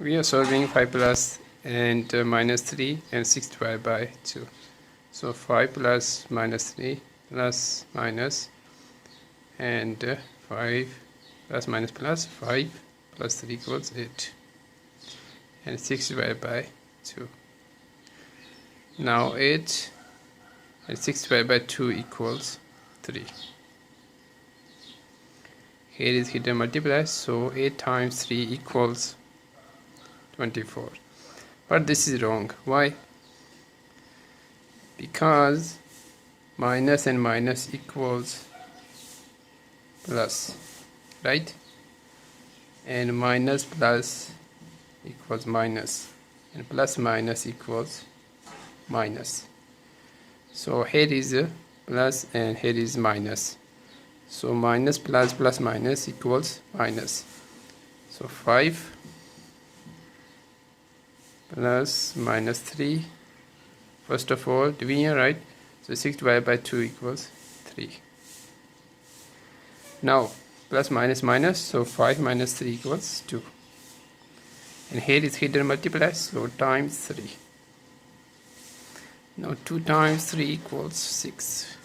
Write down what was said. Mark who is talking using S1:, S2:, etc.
S1: We are solving 5 plus and minus 3 and 6 divided by 2. So 5 plus minus 3 plus minus and 5 plus minus plus 5 plus 3 equals 8 and 6 divided by 2. Now 8 and 6 divided by 2 equals 3. Here is hidden multiply, so 8 times 3 equals 24. But this is wrong. Why? Because minus and minus equals plus, right? And minus plus equals minus, and plus minus equals minus. So here is a plus and here is minus. So minus plus plus minus equals minus. So 5 plus minus 3. First of all, division, right? So 6 divided by 2 equals 3. Now plus minus minus, so 5 minus 3 equals 2. And here is hidden multiply, so times 3. Now 2 times 3 equals 6.